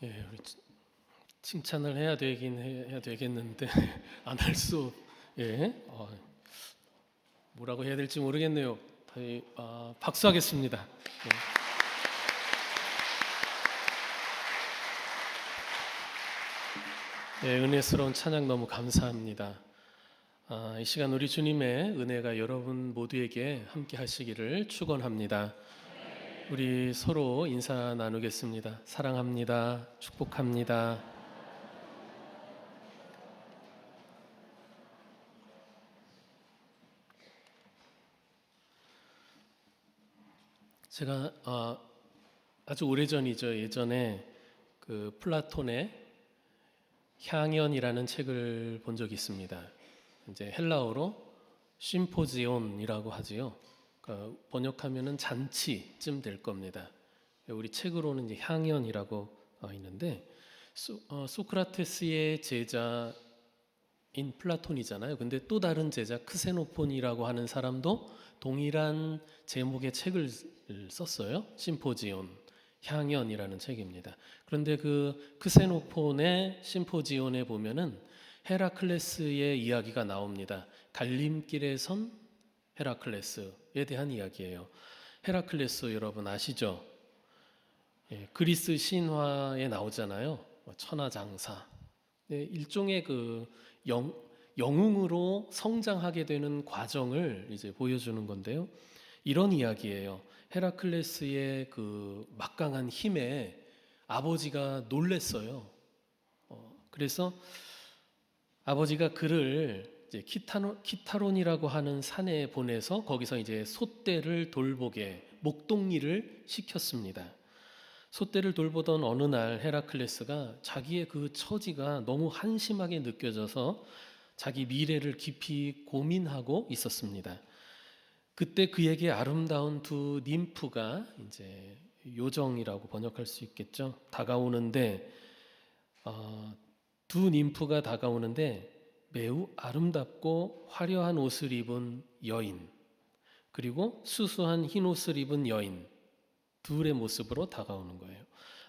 우리 칭찬을 해야 되겠는데 안 할 수, 뭐라고 해야 될지 모르겠네요. 박수하겠습니다. 은혜스러운 찬양 너무 감사합니다. 이 시간 우리 주님의 은혜가 여러분 모두에게 함께 하시기를 축원합니다. 우리 서로 인사 나누겠습니다. 사랑합니다. 축복합니다. 제가 아주 오래전이죠. 예전에 그 플라톤의 향연이라는 책을 본 적이 있습니다. 이제 헬라어로 심포지온이라고 하지요. 그러니까 번역하면은 잔치쯤 될 겁니다. 우리 책으로는 이제 향연이라고 있는데 소크라테스의 제자인 플라톤이잖아요. 근데 또 다른 제자 크세노폰이라고 하는 사람도 동일한 제목의 책을 썼어요. 심포지온, 향연이라는 책입니다. 그런데 그 크세노폰의 심포지온에 보면은 헤라클레스의 이야기가 나옵니다. 갈림길에 선 헤라클레스에 대한 이야기예요. 헤라클레스 여러분 아시죠? 그리스 신화에 나오잖아요. 천하장사. 일종의 그 영웅으로 성장하게 되는 과정을 이제 보여주는 건데요. 이런 이야기예요. 헤라클레스의 그 막강한 힘에 아버지가 놀랬어요. 그래서 아버지가 그를 이제 키타론이라고 하는 산에 보내서 거기서 이제 소떼를 돌보게 목동일을 시켰습니다. 소떼를 돌보던 어느 날 헤라클레스가 자기의 그 처지가 너무 한심하게 느껴져서 자기 미래를 깊이 고민하고 있었습니다. 그때 그에게 아름다운 두 님프가 이제 요정이라고 번역할 수 있겠죠. 다가오는데 두 님프가 다가오는데 매우 아름답고 화려한 옷을 입은 여인 그리고 수수한 흰 옷을 입은 여인 둘의 모습으로 다가오는 거예요.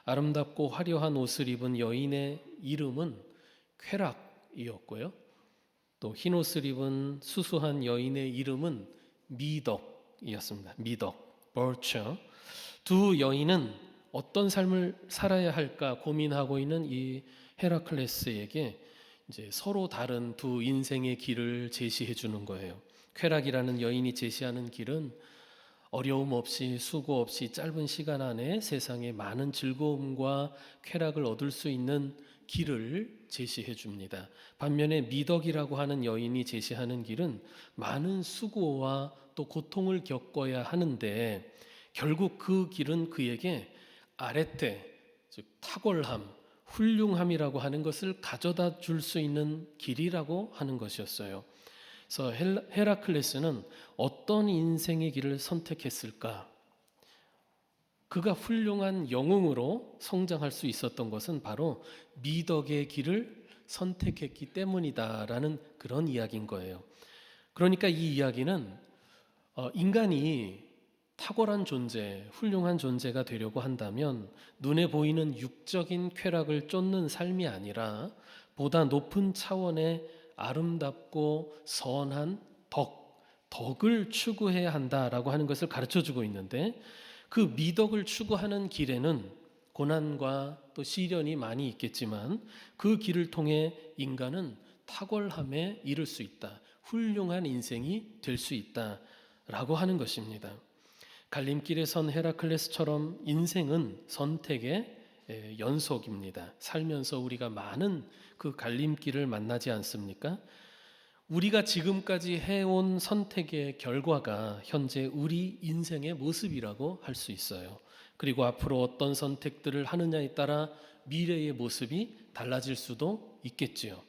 아름답고 화려한 옷을 입은 여인의 이름은 쾌락이었고요. 또 흰 옷을 입은 수수한 여인의 이름은 미덕이었습니다. 미덕, 버처. 두 여인은 어떤 삶을 살아야 할까 고민하고 있는 이 헤라클레스에게 이제 서로 다른 두 인생의 길을 제시해 주는 거예요. 쾌락이라는 여인이 제시하는 길은 어려움 없이 수고 없이 짧은 시간 안에 세상에 많은 즐거움과 쾌락을 얻을 수 있는 길을 제시해 줍니다. 반면에 미덕이라고 하는 여인이 제시하는 길은 많은 수고와 또 고통을 겪어야 하는데 결국 그 길은 그에게 아레테, 즉 탁월함, 훌륭함이라고 하는 것을 가져다 줄 수 있는 길이라고 하는 것이었어요. 그래서 헤라클레스는 어떤 인생의 길을 선택했을까? 그가 훌륭한 영웅으로 성장할 수 있었던 것은 바로 미덕의 길을 선택했기 때문이다라는 그런 이야기인 거예요. 그러니까 이 이야기는 인간이 탁월한 존재, 훌륭한 존재가 되려고 한다면 눈에 보이는 육적인 쾌락을 쫓는 삶이 아니라 보다 높은 차원의 아름답고 선한 덕을 추구해야 한다라고 하는 것을 가르쳐주고 있는데 그 미덕을 추구하는 길에는 고난과 또 시련이 많이 있겠지만 그 길을 통해 인간은 탁월함에 이를 수 있다. 훌륭한 인생이 될 수 있다라고 하는 것입니다. 갈림길에 선 헤라클레스처럼 인생은 선택의 연속입니다. 살면서 우리가 많은 그 갈림길을 만나지 않습니까? 우리가 지금까지 해온 선택의 결과가 현재 우리 인생의 모습이라고 할 수 있어요. 그리고 앞으로 어떤 선택들을 하느냐에 따라 미래의 모습이 달라질 수도 있겠지요.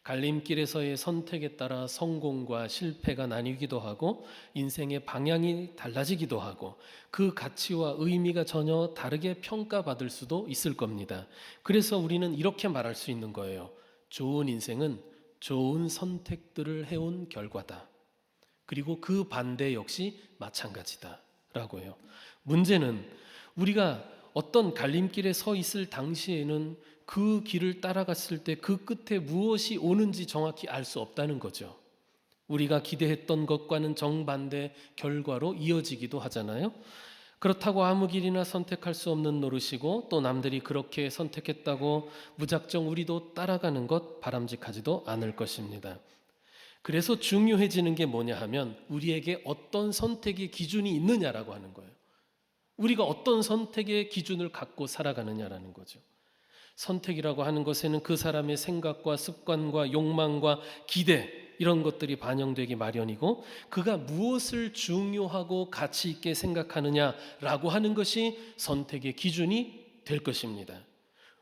갈림길에서의 선택에 따라 성공과 실패가 나뉘기도 하고 인생의 방향이 달라지기도 하고 그 가치와 의미가 전혀 다르게 평가받을 수도 있을 겁니다. 그래서 우리는 이렇게 말할 수 있는 거예요. 좋은 인생은 좋은 선택들을 해온 결과다. 그리고 그 반대 역시 마찬가지다 라고 해요. 문제는 우리가 어떤 갈림길에 서 있을 당시에는 그 길을 따라갔을 때 그 끝에 무엇이 오는지 정확히 알 수 없다는 거죠. 우리가 기대했던 것과는 정반대 결과로 이어지기도 하잖아요. 그렇다고 아무 길이나 선택할 수 없는 노릇이고, 또 남들이 그렇게 선택했다고 무작정 우리도 따라가는 것 바람직하지도 않을 것입니다. 그래서 중요해지는 게 뭐냐 하면 우리에게 어떤 선택의 기준이 있느냐라고 하는 거예요. 우리가 어떤 선택의 기준을 갖고 살아가느냐라는 거죠. 선택이라고 하는 것에는 그 사람의 생각과 습관과 욕망과 기대, 이런 것들이 반영되기 마련이고, 그가 무엇을 중요하고 가치 있게 생각하느냐라고 하는 것이 선택의 기준이 될 것입니다.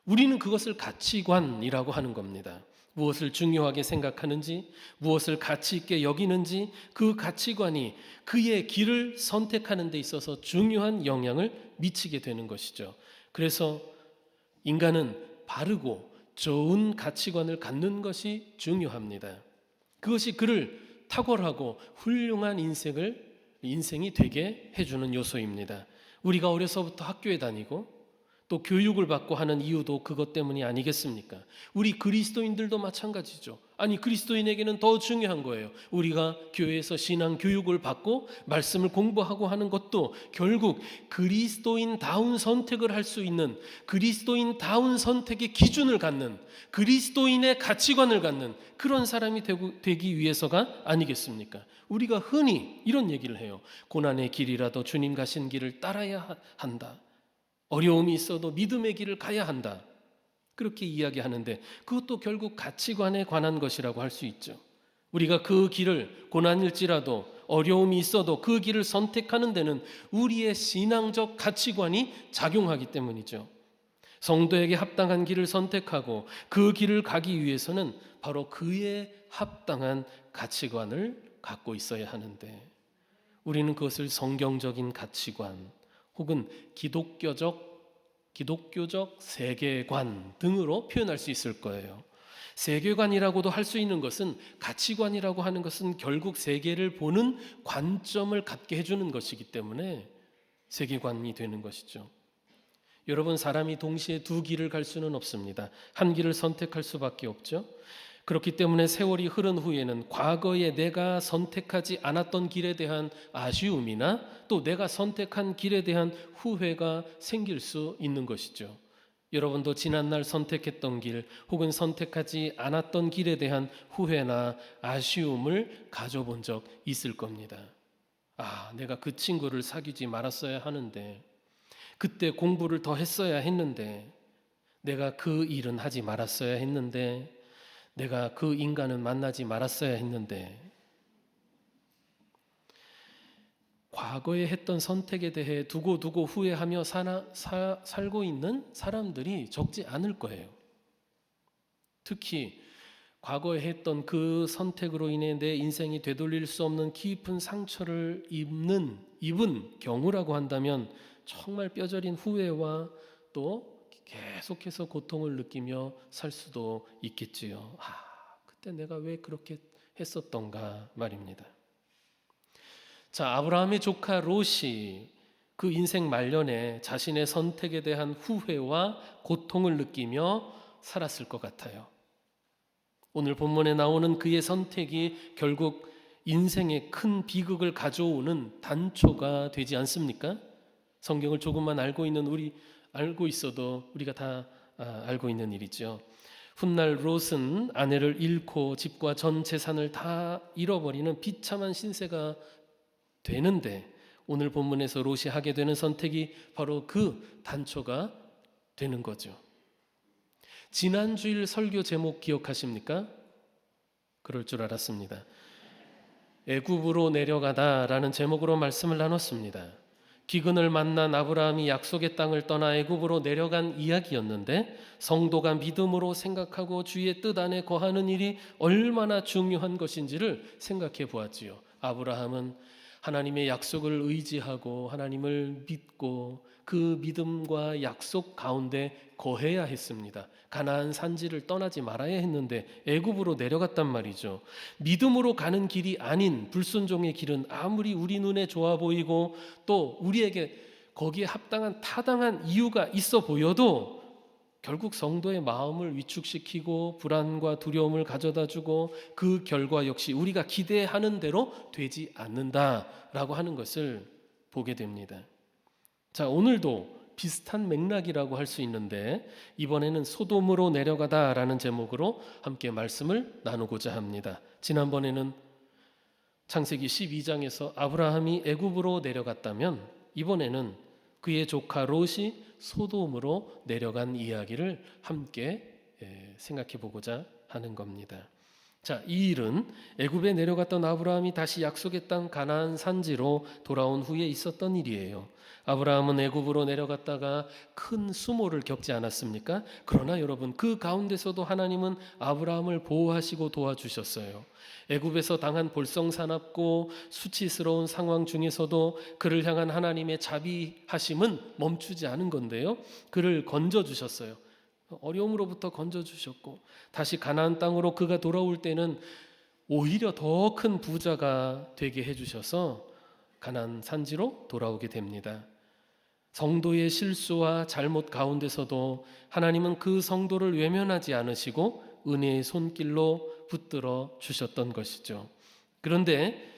우리는 그것을 가치관이라고 하는 겁니다. 무엇을 중요하게 생각하는지, 무엇을 가치 있게 여기는지, 그 가치관이 그의 길을 선택하는 데 있어서 중요한 영향을 미치게 되는 것이죠. 그래서 인간은 바르고 좋은 가치관을 갖는 것이 중요합니다. 그것이 그를 탁월하고 훌륭한 인생이 되게 해주는 요소입니다. 우리가 어려서부터 학교에 다니고 또 교육을 받고 하는 이유도 그것 때문이 아니겠습니까? 우리 그리스도인들도 마찬가지죠. 아니, 그리스도인에게는 더 중요한 거예요. 우리가 교회에서 신앙 교육을 받고 말씀을 공부하고 하는 것도 결국 그리스도인다운 선택을 할 수 있는, 그리스도인다운 선택의 기준을 갖는, 그리스도인의 가치관을 갖는 그런 사람이 되기 위해서가 아니겠습니까? 우리가 흔히 이런 얘기를 해요. 고난의 길이라도 주님 가신 길을 따라야 한다. 어려움이 있어도 믿음의 길을 가야 한다. 그렇게 이야기하는데 그것도 결국 가치관에 관한 것이라고 할 수 있죠. 우리가 그 길을, 고난일지라도 어려움이 있어도 그 길을 선택하는 데는 우리의 신앙적 가치관이 작용하기 때문이죠. 성도에게 합당한 길을 선택하고 그 길을 가기 위해서는 바로 그에 합당한 가치관을 갖고 있어야 하는데, 우리는 그것을 성경적인 가치관 혹은 기독교적 세계관 등으로 표현할 수 있을 거예요. 세계관이라고도 할 수 있는 것은, 가치관이라고 하는 것은 결국 세계를 보는 관점을 갖게 해주는 것이기 때문에 세계관이 되는 것이죠. 여러분, 사람이 동시에 두 길을 갈 수는 없습니다. 한 길을 선택할 수밖에 없죠. 그렇기 때문에 세월이 흐른 후에는 과거에 내가 선택하지 않았던 길에 대한 아쉬움이나 또 내가 선택한 길에 대한 후회가 생길 수 있는 것이죠. 여러분도 지난날 선택했던 길 혹은 선택하지 않았던 길에 대한 후회나 아쉬움을 가져본 적 있을 겁니다. 아, 내가 그 친구를 사귀지 말았어야 하는데, 그때 공부를 더 했어야 했는데, 내가 그 일은 하지 말았어야 했는데, 내가 그 인간은 만나지 말았어야 했는데, 과거에 했던 선택에 대해 두고두고 후회하며 살고 있는 사람들이 적지 않을 거예요. 특히 과거에 했던 그 선택으로 인해 내 인생이 되돌릴 수 없는 깊은 상처를 입은 경우라고 한다면 정말 뼈저린 후회와 또 계속해서 고통을 느끼며 살 수도 있겠지요. 그때 내가 왜 그렇게 했었던가 말입니다. 자, 아브라함의 조카 롯이 그 인생 말년에 자신의 선택에 대한 후회와 고통을 느끼며 살았을 것 같아요. 오늘 본문에 나오는 그의 선택이 결국 인생에 큰 비극을 가져오는 단초가 되지 않습니까? 성경을 조금만 알고 있어도 우리가 다 알고 있는 일이죠. 훗날 롯은 아내를 잃고 집과 전 재산을 다 잃어버리는 비참한 신세가 되는데, 오늘 본문에서 롯이 하게 되는 선택이 바로 그 단초가 되는 거죠. 지난주일 설교 제목 기억하십니까? 그럴 줄 알았습니다. 애굽으로 내려가다라는 제목으로 말씀을 나눴습니다. 기근을 만난 아브라함이 약속의 땅을 떠나 애굽으로 내려간 이야기였는데, 성도가 믿음으로 생각하고 주의 뜻 안에 거하는 일이 얼마나 중요한 것인지를 생각해 보았지요. 아브라함은 하나님의 약속을 의지하고 하나님을 믿고 그 믿음과 약속 가운데 거해야 했습니다. 가나안 산지를 떠나지 말아야 했는데 애굽으로 내려갔단 말이죠. 믿음으로 가는 길이 아닌 불순종의 길은 아무리 우리 눈에 좋아 보이고 또 우리에게 거기에 합당한 타당한 이유가 있어 보여도 결국 성도의 마음을 위축시키고 불안과 두려움을 가져다주고 그 결과 역시 우리가 기대하는 대로 되지 않는다라고 하는 것을 보게 됩니다. 자, 오늘도 비슷한 맥락이라고 할 수 있는데 이번에는 소돔으로 내려가다라는 제목으로 함께 말씀을 나누고자 합니다. 지난번에는 창세기 12장에서 아브라함이 애굽으로 내려갔다면 이번에는 그의 조카 롯이 소돔으로 내려간 이야기를 함께 생각해 보고자 하는 겁니다. 자, 이 일은 애굽에 내려갔던 아브라함이 다시 약속의 땅 가나안 산지로 돌아온 후에 있었던 일이에요. 아브라함은 애굽으로 내려갔다가 큰 수모를 겪지 않았습니까? 그러나 여러분, 그 가운데서도 하나님은 아브라함을 보호하시고 도와주셨어요. 애굽에서 당한 볼성사납고 수치스러운 상황 중에서도 그를 향한 하나님의 자비하심은 멈추지 않은 건데요, 그를 건져주셨어요. 어려움으로부터 건져주셨고 다시 가나안 땅으로 그가 돌아올 때는 오히려 더 큰 부자가 되게 해주셔서 가나안 산지로 돌아오게 됩니다. 성도의 실수와 잘못 가운데서도 하나님은 그 성도를 외면하지 않으시고 은혜의 손길로 붙들어 주셨던 것이죠. 그런데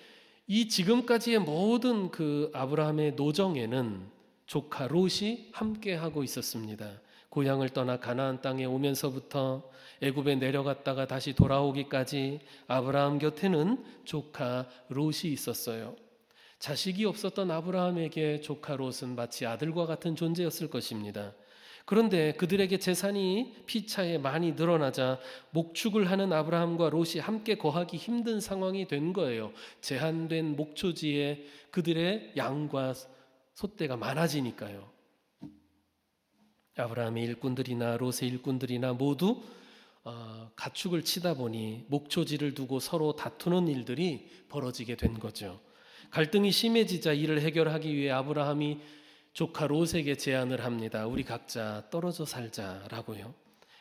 이 지금까지의 모든 그 아브라함의 노정에는 조카 롯이 함께하고 있었습니다. 고향을 떠나 가나안 땅에 오면서부터 애굽에 내려갔다가 다시 돌아오기까지 아브라함 곁에는 조카 롯이 있었어요. 자식이 없었던 아브라함에게 조카 롯은 마치 아들과 같은 존재였을 것입니다. 그런데 그들에게 재산이 피차에 많이 늘어나자 목축을 하는 아브라함과 롯이 함께 거하기 힘든 상황이 된 거예요. 제한된 목초지에 그들의 양과 소떼가 많아지니까요. 아브라함의 일꾼들이나 롯의 일꾼들이나 모두 가축을 치다 보니 목초지를 두고 서로 다투는 일들이 벌어지게 된 거죠. 갈등이 심해지자 이를 해결하기 위해 아브라함이 조카 롯에게 제안을 합니다. 우리 각자 떨어져 살자라고요.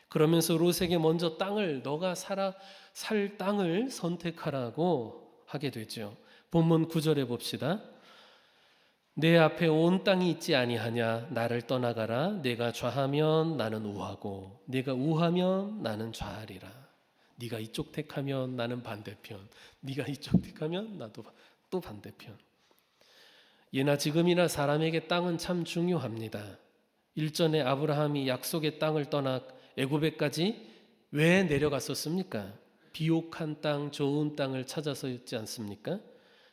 그러면서 롯에게 먼저 너가 살 땅을 선택하라고 하게 되죠. 본문 9절에 봅시다. 내 앞에 온 땅이 있지 아니하냐. 나를 떠나가라. 내가 좌하면 나는 우하고 네가 우하면 나는 좌하리라. 네가 이쪽 택하면 나는 반대편, 네가 이쪽 택하면 나도 또 반대편. 예나 지금이나 사람에게 땅은 참 중요합니다. 일전에 아브라함이 약속의 땅을 떠나 애굽에까지 왜 내려갔었습니까? 비옥한 땅, 좋은 땅을 찾아서였지 않습니까?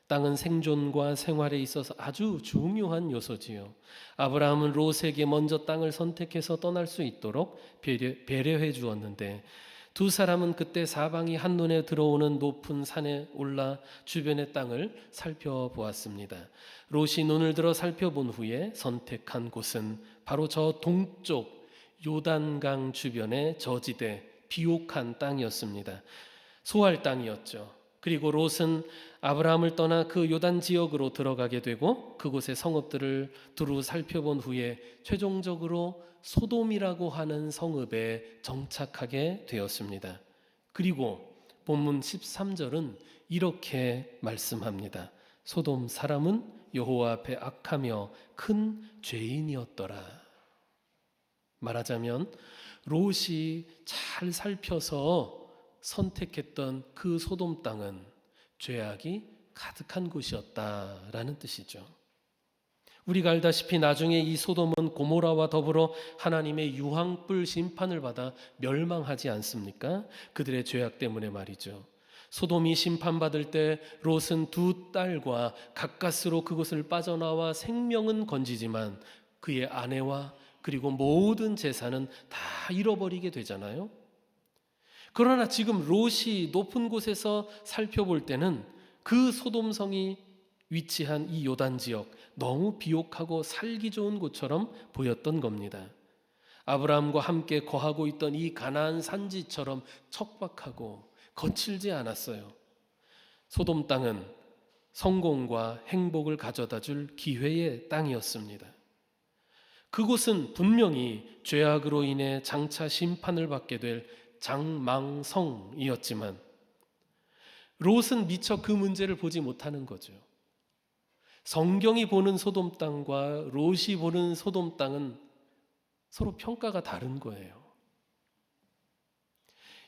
땅은 생존과 생활에 있어서 아주 중요한 요소지요. 아브라함은 롯에게 먼저 땅을 선택해서 떠날 수 있도록 배려해 주었는데 두 사람은 그때 사방이 한눈에 들어오는 높은 산에 올라 주변의 땅을 살펴보았습니다. 롯이 눈을 들어 살펴본 후에 선택한 곳은 바로 저 동쪽 요단강 주변의 저지대 비옥한 땅이었습니다. 소할 땅이었죠. 그리고 롯은 아브라함을 떠나 그 요단 지역으로 들어가게 되고 그곳의 성읍들을 두루 살펴본 후에 최종적으로 소돔이라고 하는 성읍에 정착하게 되었습니다. 그리고 본문 13절은 이렇게 말씀합니다. 소돔 사람은 여호와 앞에 악하며 큰 죄인이었더라. 말하자면 롯이 잘 살펴서 선택했던 그 소돔 땅은 죄악이 가득한 곳이었다라는 뜻이죠. 우리가 알다시피 나중에 이 소돔은 고모라와 더불어 하나님의 유황불 심판을 받아 멸망하지 않습니까? 그들의 죄악 때문에 말이죠. 소돔이 심판받을 때 롯은 두 딸과 가까스로 그곳을 빠져나와 생명은 건지지만 그의 아내와 그리고 모든 재산은 다 잃어버리게 되잖아요. 그러나 지금 롯이 높은 곳에서 살펴볼 때는 그 소돔성이 위치한 이 요단 지역 너무 비옥하고 살기 좋은 곳처럼 보였던 겁니다. 아브라함과 함께 거하고 있던 이 가나안 산지처럼 척박하고 거칠지 않았어요. 소돔 땅은 성공과 행복을 가져다 줄 기회의 땅이었습니다. 그곳은 분명히 죄악으로 인해 장차 심판을 받게 될 장망성이었지만 롯은 미처 그 문제를 보지 못하는 거죠. 성경이 보는 소돔 땅과 롯이 보는 소돔 땅은 서로 평가가 다른 거예요.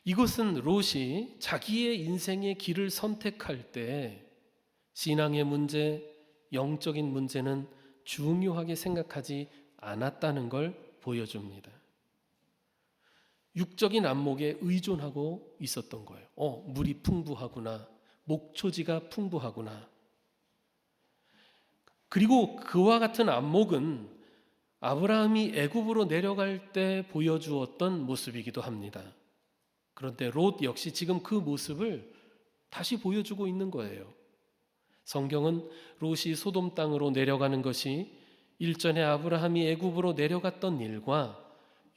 이것은 롯이 자기의 인생의 길을 선택할 때 신앙의 문제, 영적인 문제는 중요하게 생각하지 않았다는 걸 보여줍니다. 육적인 안목에 의존하고 있었던 거예요. 물이 풍부하구나, 목초지가 풍부하구나. 그리고 그와 같은 안목은 아브라함이 애굽으로 내려갈 때 보여주었던 모습이기도 합니다. 그런데 롯 역시 지금 그 모습을 다시 보여주고 있는 거예요. 성경은 롯이 소돔 땅으로 내려가는 것이 일전에 아브라함이 애굽으로 내려갔던 일과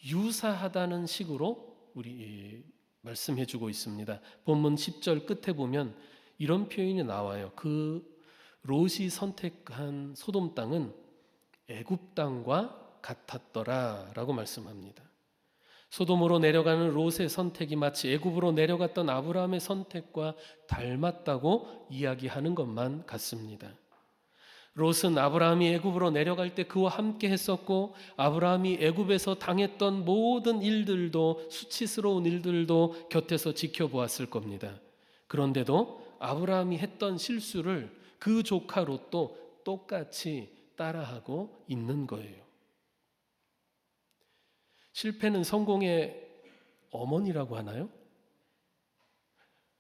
유사하다는 식으로 우리 말씀해 주고 있습니다. 본문 10절 끝에 보면 이런 표현이 나와요. 그 롯이 선택한 소돔 땅은 애굽 땅과 같았더라라고 말씀합니다. 소돔으로 내려가는 롯의 선택이 마치 애굽으로 내려갔던 아브라함의 선택과 닮았다고 이야기하는 것만 같습니다. 롯은 아브라함이 애굽으로 내려갈 때 그와 함께 했었고, 아브라함이 애굽에서 당했던 모든 일들도, 수치스러운 일들도 곁에서 지켜보았을 겁니다. 그런데도 아브라함이 했던 실수를 그 조카 롯도 똑같이 따라하고 있는 거예요. 실패는 성공의 어머니라고 하나요?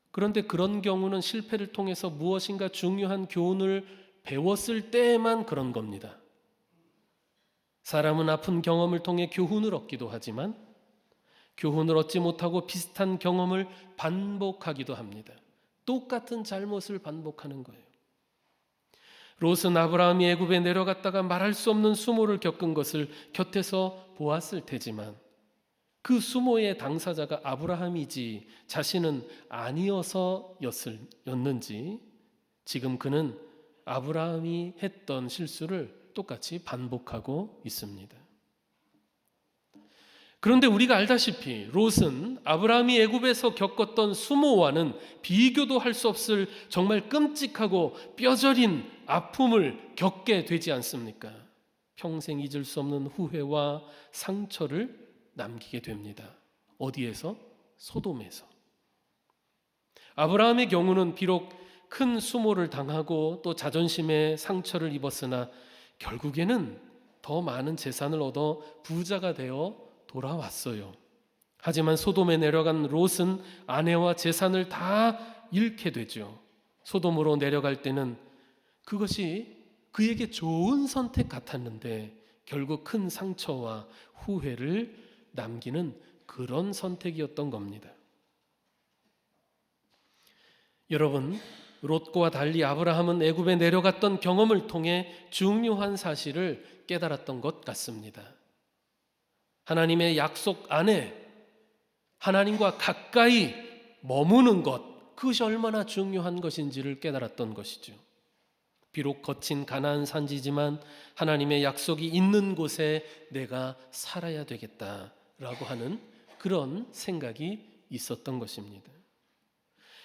그런데 그런 경우는 실패를 통해서 무엇인가 중요한 교훈을 배웠을 때에만 그런 겁니다. 사람은 아픈 경험을 통해 교훈을 얻기도 하지만 교훈을 얻지 못하고 비슷한 경험을 반복하기도 합니다. 똑같은 잘못을 반복하는 거예요. 롯은 아브라함이 애굽에 내려갔다가 말할 수 없는 수모를 겪은 것을 곁에서 보았을 테지만 그 수모의 당사자가 아브라함이지 자신은 아니어서였는지 지금 그는 아브라함이 했던 실수를 똑같이 반복하고 있습니다. 그런데 우리가 알다시피 롯은 아브라함이 애굽에서 겪었던 수모와는 비교도 할 수 없을 정말 끔찍하고 뼈저린 아픔을 겪게 되지 않습니까? 평생 잊을 수 없는 후회와 상처를 남기게 됩니다. 어디에서? 소돔에서. 아브라함의 경우는 비록 큰 수모를 당하고 또 자존심에 상처를 입었으나 결국에는 더 많은 재산을 얻어 부자가 되어 돌아왔어요. 하지만 소돔에 내려간 롯은 아내와 재산을 다 잃게 되죠. 소돔으로 내려갈 때는 그것이 그에게 좋은 선택 같았는데 결국 큰 상처와 후회를 남기는 그런 선택이었던 겁니다. 여러분, 롯과 달리 아브라함은 애굽에 내려갔던 경험을 통해 중요한 사실을 깨달았던 것 같습니다. 하나님의 약속 안에 하나님과 가까이 머무는 것, 그것이 얼마나 중요한 것인지를 깨달았던 것이죠. 비록 거친 가나안 산지지만 하나님의 약속이 있는 곳에 내가 살아야 되겠다라고 하는 그런 생각이 있었던 것입니다.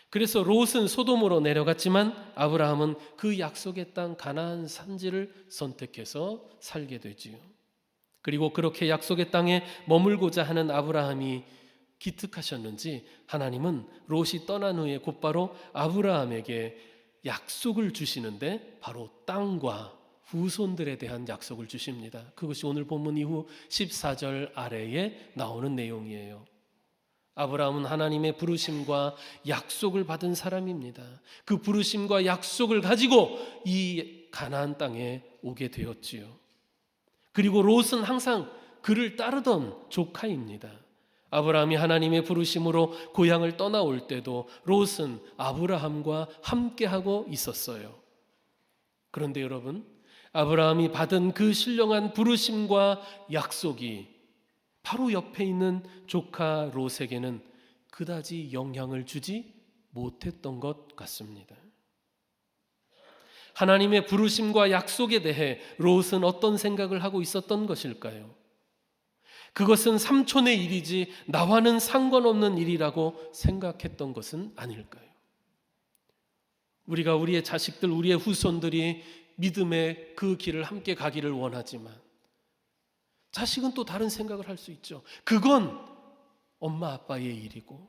그래서 롯은 소돔으로 내려갔지만 아브라함은 그 약속의 땅 가나안 산지를 선택해서 살게 되지요. 그리고 그렇게 약속의 땅에 머물고자 하는 아브라함이 기특하셨는지 하나님은 롯이 떠난 후에 곧바로 아브라함에게 약속을 주시는데 바로 땅과 후손들에 대한 약속을 주십니다. 그것이 오늘 본문 이후 14절 아래에 나오는 내용이에요. 아브라함은 하나님의 부르심과 약속을 받은 사람입니다. 그 부르심과 약속을 가지고 이 가나안 땅에 오게 되었지요. 그리고 롯은 항상 그를 따르던 조카입니다. 아브라함이 하나님의 부르심으로 고향을 떠나올 때도 롯은 아브라함과 함께하고 있었어요. 그런데 여러분, 아브라함이 받은 그 신령한 부르심과 약속이 바로 옆에 있는 조카 롯에게는 그다지 영향을 주지 못했던 것 같습니다. 하나님의 부르심과 약속에 대해 롯은 어떤 생각을 하고 있었던 것일까요? 그것은 삼촌의 일이지 나와는 상관없는 일이라고 생각했던 것은 아닐까요? 우리가 우리의 자식들, 우리의 후손들이 믿음의 그 길을 함께 가기를 원하지만 자식은 또 다른 생각을 할 수 있죠. 그건 엄마 아빠의 일이고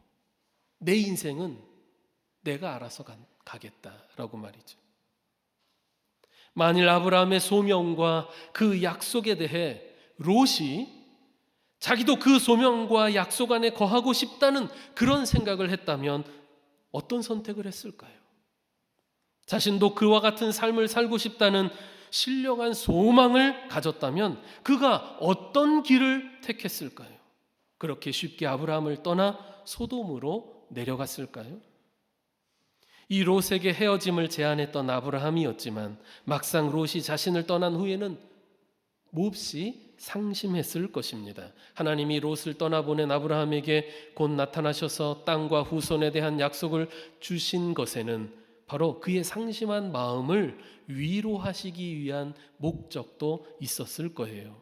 내 인생은 내가 알아서 가겠다라고 말이죠. 만일 아브라함의 소명과 그 약속에 대해 롯이 자기도 그 소명과 약속 안에 거하고 싶다는 그런 생각을 했다면 어떤 선택을 했을까요? 자신도 그와 같은 삶을 살고 싶다는 신령한 소망을 가졌다면 그가 어떤 길을 택했을까요? 그렇게 쉽게 아브라함을 떠나 소돔으로 내려갔을까요? 이 롯에게 헤어짐을 제안했던 아브라함이었지만 막상 롯이 자신을 떠난 후에는 몹시 상심했을 것입니다. 하나님이 롯을 떠나보낸 아브라함에게 곧 나타나셔서 땅과 후손에 대한 약속을 주신 것에는 바로 그의 상심한 마음을 위로하시기 위한 목적도 있었을 거예요.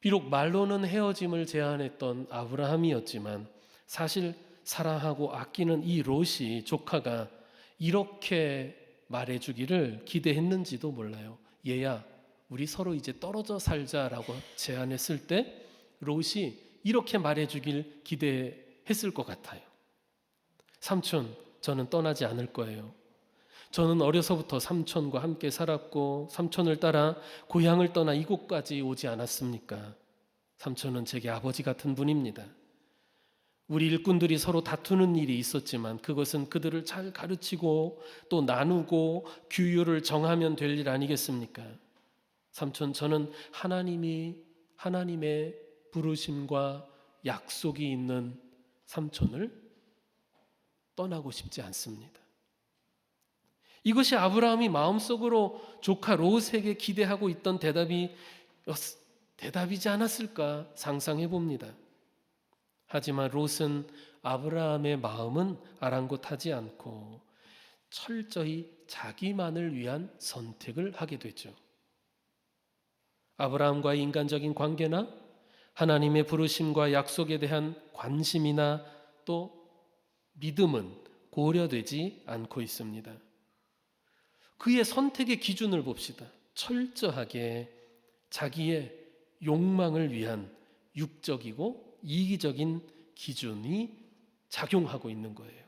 비록 말로는 헤어짐을 제안했던 아브라함이었지만 사실 사랑하고 아끼는 이 롯이 조카가 이렇게 말해주기를 기대했는지도 몰라요. 얘야, 우리 서로 이제 떨어져 살자라고 제안했을 때 롯이 이렇게 말해주길 기대했을 것 같아요. 삼촌, 저는 떠나지 않을 거예요. 저는 어려서부터 삼촌과 함께 살았고 삼촌을 따라 고향을 떠나 이곳까지 오지 않았습니까? 삼촌은 제게 아버지 같은 분입니다. 우리 일꾼들이 서로 다투는 일이 있었지만 그것은 그들을 잘 가르치고 또 나누고 규율을 정하면 될 일 아니겠습니까? 삼촌, 저는 하나님의 부르심과 약속이 있는 삼촌을 떠나고 싶지 않습니다. 이것이 아브라함이 마음속으로 조카 롯에게 기대하고 있던 대답이지 않았을까 상상해 봅니다. 하지만 롯은 아브라함의 마음은 아랑곳하지 않고 철저히 자기만을 위한 선택을 하게 되죠. 아브라함과의 인간적인 관계나 하나님의 부르심과 약속에 대한 관심이나 또 믿음은 고려되지 않고 있습니다. 그의 선택의 기준을 봅시다. 철저하게 자기의 욕망을 위한 육적이고 이기적인 기준이 작용하고 있는 거예요.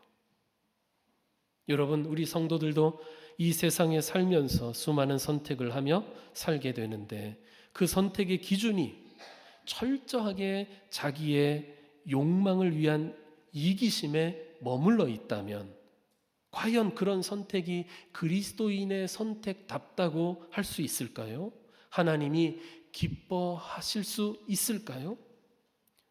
여러분, 우리 성도들도 이 세상에 살면서 수많은 선택을 하며 살게 되는데 그 선택의 기준이 철저하게 자기의 욕망을 위한 이기심에 머물러 있다면 과연 그런 선택이 그리스도인의 선택답다고 할 수 있을까요? 하나님이 기뻐하실 수 있을까요?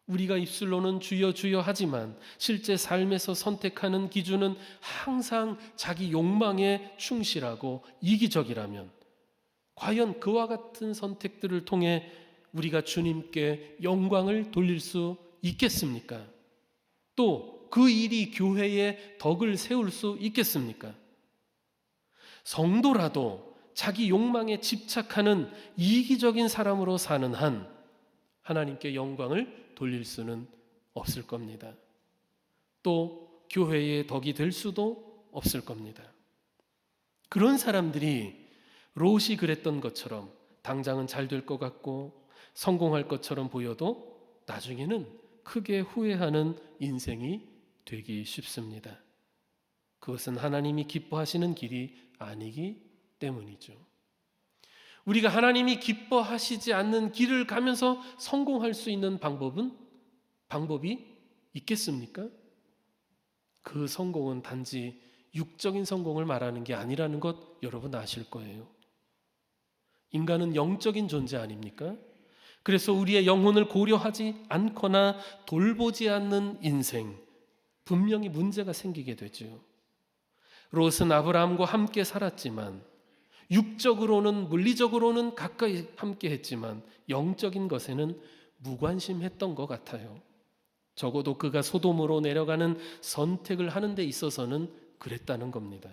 우리가 입술로는 주여 주여 하지만 실제 삶에서 선택하는 기준은 항상 자기 욕망에 충실하고 이기적이라면 과연 그와 같은 선택들을 통해 우리가 주님께 영광을 돌릴 수 있겠습니까? 또 그 일이 교회에 덕을 세울 수 있겠습니까? 성도라도 자기 욕망에 집착하는 이기적인 사람으로 사는 한 하나님께 영광을 돌릴 수는 없을 겁니다. 또 교회의 덕이 될 수도 없을 겁니다. 그런 사람들이 롯이 그랬던 것처럼 당장은 잘 될 것 같고 성공할 것처럼 보여도 나중에는 크게 후회하는 인생이 되기 쉽습니다. 그것은 하나님이 기뻐하시는 길이 아니기 때문이죠. 우리가 하나님이 기뻐하시지 않는 길을 가면서 성공할 수 있는 방법이 있겠습니까? 그 성공은 단지 육적인 성공을 말하는 게 아니라는 것 여러분 아실 거예요. 인간은 영적인 존재 아닙니까? 그래서 우리의 영혼을 고려하지 않거나 돌보지 않는 인생, 분명히 문제가 생기게 되죠. 롯은 아브라함과 함께 살았지만 육적으로는 물리적으로는 가까이 함께 했지만 영적인 것에는 무관심했던 것 같아요. 적어도 그가 소돔으로 내려가는 선택을 하는 데 있어서는 그랬다는 겁니다.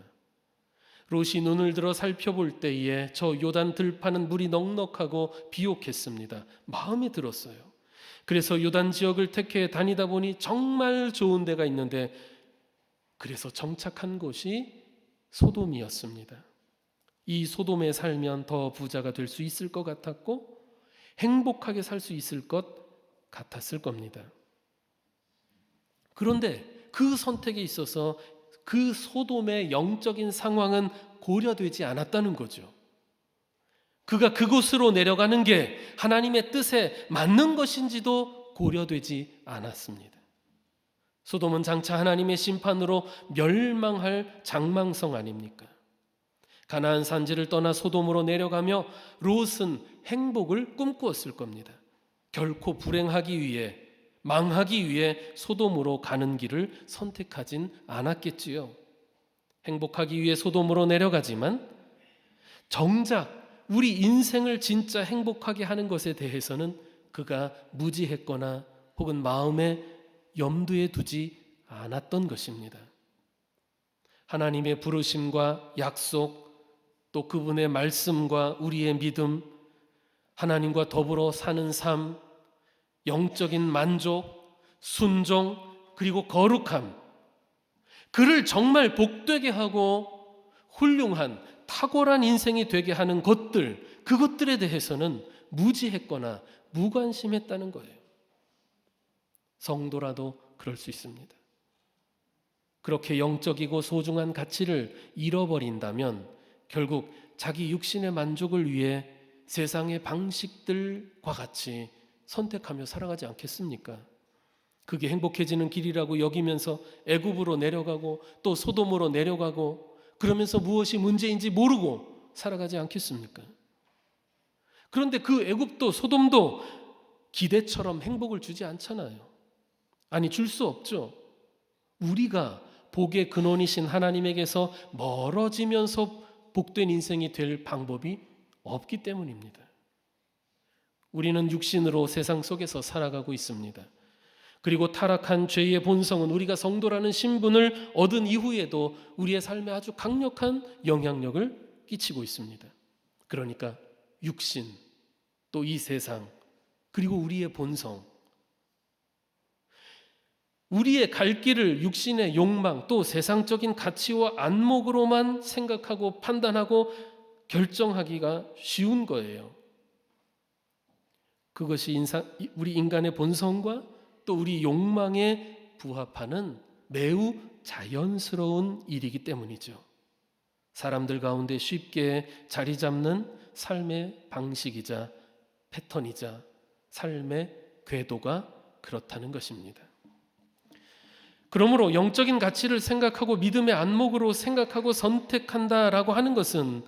롯이 눈을 들어 살펴볼 때에 저 요단 들판은 물이 넉넉하고 비옥했습니다. 마음에 들었어요. 그래서 요단 지역을 택해 다니다 보니 정말 좋은 데가 있는데 그래서 정착한 곳이 소돔이었습니다. 이 소돔에 살면 더 부자가 될 수 있을 것 같았고 행복하게 살 수 있을 것 같았을 겁니다. 그런데 그 선택에 있어서 그 소돔의 영적인 상황은 고려되지 않았다는 거죠. 그가 그곳으로 내려가는 게 하나님의 뜻에 맞는 것인지도 고려되지 않았습니다. 소돔은 장차 하나님의 심판으로 멸망할 장망성 아닙니까? 가나안 산지를 떠나 소돔으로 내려가며 롯은 행복을 꿈꾸었을 겁니다. 결코 불행하기 위해, 망하기 위해 소돔으로 가는 길을 선택하진 않았겠지요. 행복하기 위해 소돔으로 내려가지만 정작 우리 인생을 진짜 행복하게 하는 것에 대해서는 그가 무지했거나 혹은 마음에 염두에 두지 않았던 것입니다. 하나님의 부르심과 약속, 또 그분의 말씀과 우리의 믿음, 하나님과 더불어 사는 삶, 영적인 만족, 순종, 그리고 거룩함, 그를 정말 복되게 하고 훌륭한 탁월한 인생이 되게 하는 것들, 그것들에 대해서는 무지했거나 무관심했다는 거예요. 성도라도 그럴 수 있습니다. 그렇게 영적이고 소중한 가치를 잃어버린다면 결국 자기 육신의 만족을 위해 세상의 방식들과 같이 선택하며 살아가지 않겠습니까? 그게 행복해지는 길이라고 여기면서 애굽으로 내려가고 또 소돔으로 내려가고 그러면서 무엇이 문제인지 모르고 살아가지 않겠습니까? 그런데 그 애굽도 소돔도 기대처럼 행복을 주지 않잖아요. 아니, 줄 수 없죠. 우리가 복의 근원이신 하나님에게서 멀어지면서 복된 인생이 될 방법이 없기 때문입니다. 우리는 육신으로 세상 속에서 살아가고 있습니다. 그리고 타락한 죄의 본성은 우리가 성도라는 신분을 얻은 이후에도 우리의 삶에 아주 강력한 영향력을 끼치고 있습니다. 그러니까 육신, 또 이 세상, 그리고 우리의 본성, 우리의 갈 길을 육신의 욕망, 또 세상적인 가치와 안목으로만 생각하고 판단하고 결정하기가 쉬운 거예요. 그것이 우리 인간의 본성과 또 우리 욕망에 부합하는 매우 자연스러운 일이기 때문이죠. 사람들 가운데 쉽게 자리 잡는 삶의 방식이자 패턴이자 삶의 궤도가 그렇다는 것입니다. 그러므로 영적인 가치를 생각하고 믿음의 안목으로 생각하고 선택한다라고 하는 것은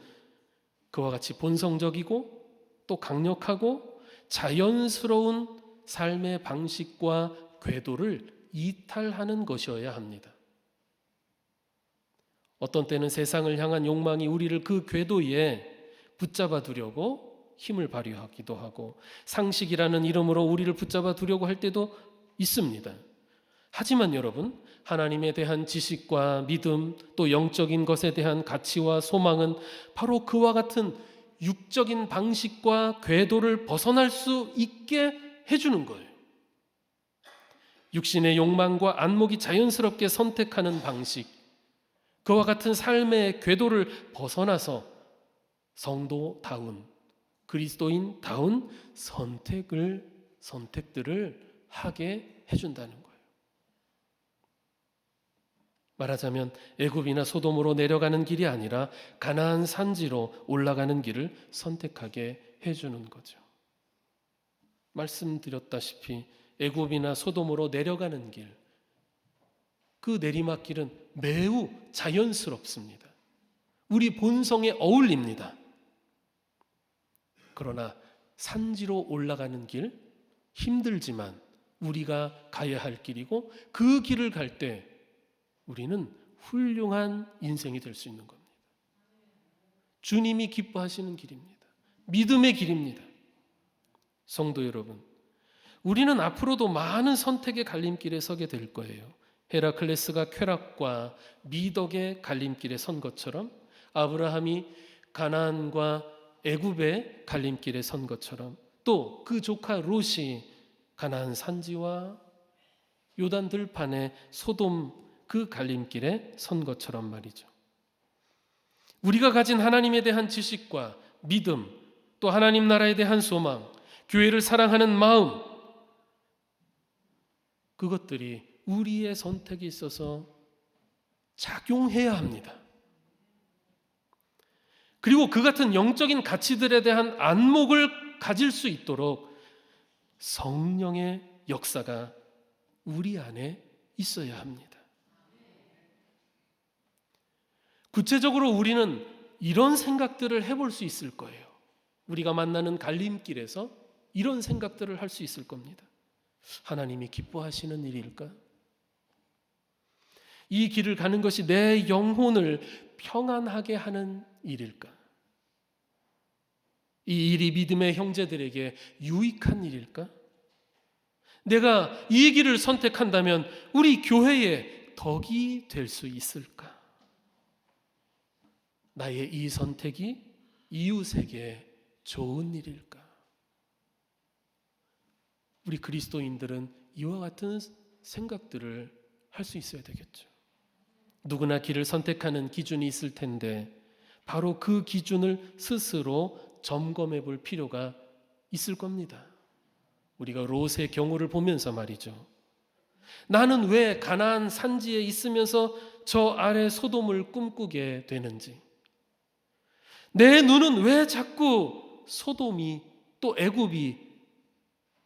그와 같이 본성적이고 또 강력하고 자연스러운 삶의 방식과 궤도를 이탈하는 것이어야 합니다. 어떤 때는 세상을 향한 욕망이 우리를 그 궤도에 붙잡아 두려고 힘을 발휘하기도 하고 상식이라는 이름으로 우리를 붙잡아 두려고 할 때도 있습니다. 하지만 여러분, 하나님에 대한 지식과 믿음, 또 영적인 것에 대한 가치와 소망은 바로 그와 같은 육적인 방식과 궤도를 벗어날 수 있게 해주는 거예요. 육신의 욕망과 안목이 자연스럽게 선택하는 방식, 그와 같은 삶의 궤도를 벗어나서 성도다운, 그리스도인다운 선택들을 하게 해준다는 거예요. 말하자면 애굽이나 소돔으로 내려가는 길이 아니라 가나안 산지로 올라가는 길을 선택하게 해주는 거죠. 말씀드렸다시피 애굽이나 소돔으로 내려가는 길, 그 내리막길은 매우 자연스럽습니다. 우리 본성에 어울립니다. 그러나 산지로 올라가는 길, 힘들지만 우리가 가야 할 길이고 그 길을 갈 때 우리는 훌륭한 인생이 될 수 있는 겁니다. 주님이 기뻐하시는 길입니다. 믿음의 길입니다. 성도 여러분, 우리는 앞으로도 많은 선택의 갈림길에 서게 될 거예요. 헤라클레스가 쾌락과 미덕의 갈림길에 선 것처럼, 아브라함이 가나안과 애굽의 갈림길에 선 것처럼, 또 그 조카 롯이 가나안 산지와 요단 들판의 소돔 그 갈림길에 선 것처럼 말이죠. 우리가 가진 하나님에 대한 지식과 믿음, 또 하나님 나라에 대한 소망, 교회를 사랑하는 마음, 그것들이 우리의 선택에 있어서 작용해야 합니다. 그리고 그 같은 영적인 가치들에 대한 안목을 가질 수 있도록 성령의 역사가 우리 안에 있어야 합니다. 구체적으로 우리는 이런 생각들을 해볼 수 있을 거예요. 우리가 만나는 갈림길에서 이런 생각들을 할 수 있을 겁니다. 하나님이 기뻐하시는 일일까? 이 길을 가는 것이 내 영혼을 평안하게 하는 일일까? 이 일이 믿음의 형제들에게 유익한 일일까? 내가 이 길을 선택한다면 우리 교회에 덕이 될 수 있을까? 나의 이 선택이 이웃에게 좋은 일일까? 우리 그리스도인들은 이와 같은 생각들을 할 수 있어야 되겠죠. 누구나 길을 선택하는 기준이 있을 텐데 바로 그 기준을 스스로 점검해 볼 필요가 있을 겁니다. 우리가 롯의 경우를 보면서 말이죠. 나는 왜 가나안 산지에 있으면서 저 아래 소돔을 꿈꾸게 되는지, 내 눈은 왜 자꾸 소돔이 또 애굽이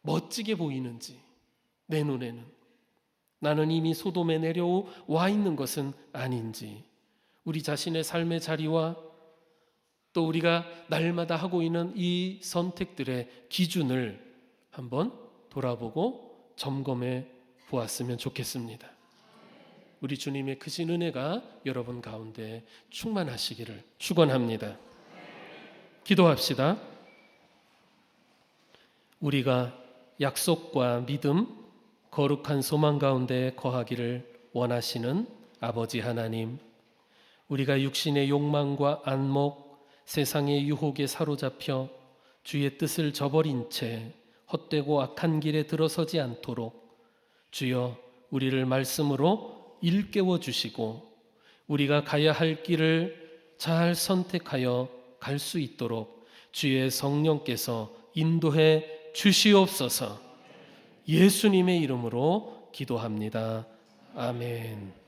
멋지게 보이는지, 내 눈에는 나는 이미 소돔에 내려와 있는 것은 아닌지, 우리 자신의 삶의 자리와 또 우리가 날마다 하고 있는 이 선택들의 기준을 한번 돌아보고 점검해 보았으면 좋겠습니다. 우리 주님의 크신 은혜가 여러분 가운데 충만하시기를 축원합니다. 기도합시다. 우리가 약속과 믿음, 거룩한 소망 가운데 거하기를 원하시는 아버지 하나님, 우리가 육신의 욕망과 안목, 세상의 유혹에 사로잡혀 주의 뜻을 저버린 채 헛되고 악한 길에 들어서지 않도록 주여 우리를 말씀으로 일깨워 주시고 우리가 가야 할 길을 잘 선택하여 갈 수 있도록 주의 성령께서 인도해 주시옵소서. 예수님의 이름으로 기도합니다. 아멘.